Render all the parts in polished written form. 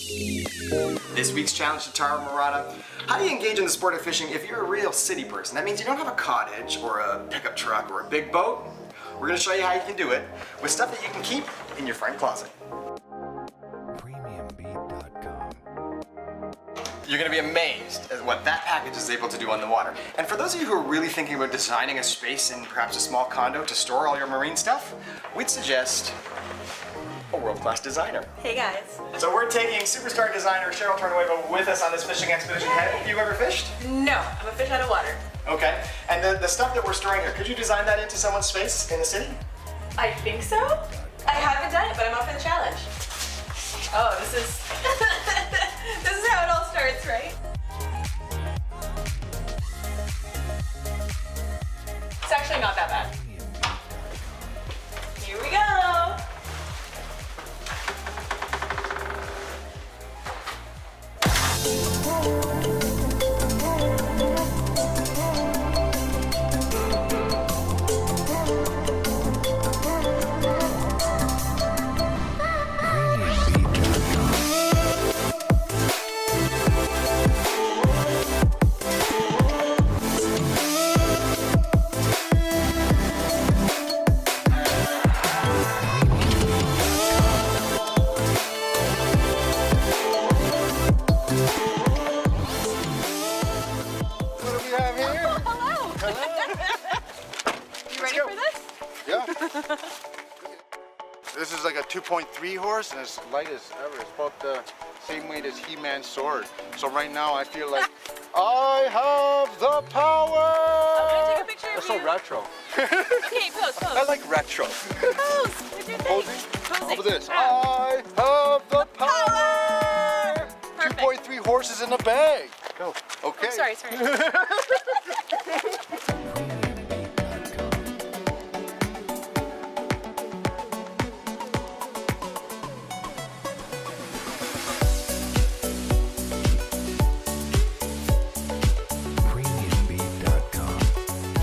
This week's challenge to Tara Murata. How do you engage in the sport of fishing if you're a real city person? That means you don't have a cottage or a pickup truck or a big boat. We're gonna show you how you can do it with stuff that you can keep in your front closet. You're gonna be amazed at what that package is able to do on the water. And for those of you who are really thinking about designing a space in perhaps a small condo to store all your marine stuff, we'd suggest a world-class designer. Hey guys. So we're taking superstar designer Cheryl Tornueva with us on this fishing expedition. Have you ever fished? No, I'm a fish out of water. Okay. And the stuff that we're storing here, could you design that into someone's space in the city? I think so. I haven't done it, but I'm up for the challenge. Oh, this is this is how it all starts, right? It's actually not that bad. Here we go. This is like a 2.3 horse and it's light as ever. It's about the same weight as He-Man's sword. So right now I feel like I have the power! I'm gonna take a picture That's of you. so retro. Okay, pose. I like retro. Pose. What's your thing? Posing? How Posing. about this? I have the power! Perfect. 2.3 horses in a bag. Go. Okay. Oh, sorry.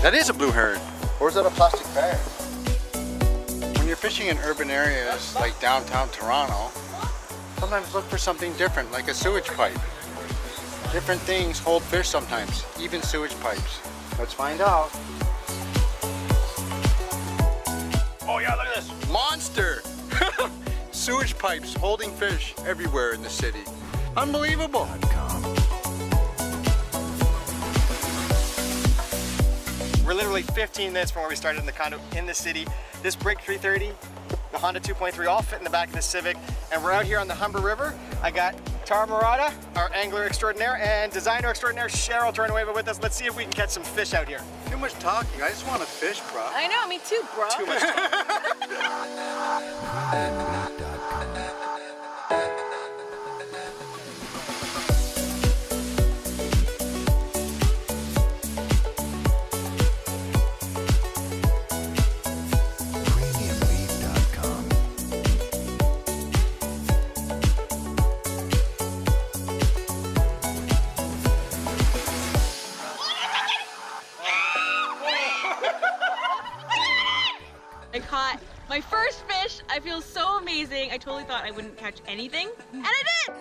That is a blue heron. Or is that a plastic bag? When you're fishing in urban areas like downtown Toronto, sometimes look for something different, like a sewage pipe. Different things hold fish sometimes, even sewage pipes. Let's find out. Oh yeah, look at this. Monster! Sewage pipes holding fish everywhere in the city. Unbelievable. We're literally 15 minutes from where we started in the condo in the city. This Brig 330, the Honda 2.3 all fit in the back of the Civic. And we're out here on the Humber River. I got Tara Murata, our angler extraordinaire, and designer extraordinaire Cheryl Tornueva with us. Let's see if we can catch some fish out here. Too much talking. I just want to fish, bro. I know, me too, bro. Too much talking. I caught my first fish. I feel so amazing. I totally thought I wouldn't catch anything, and I did!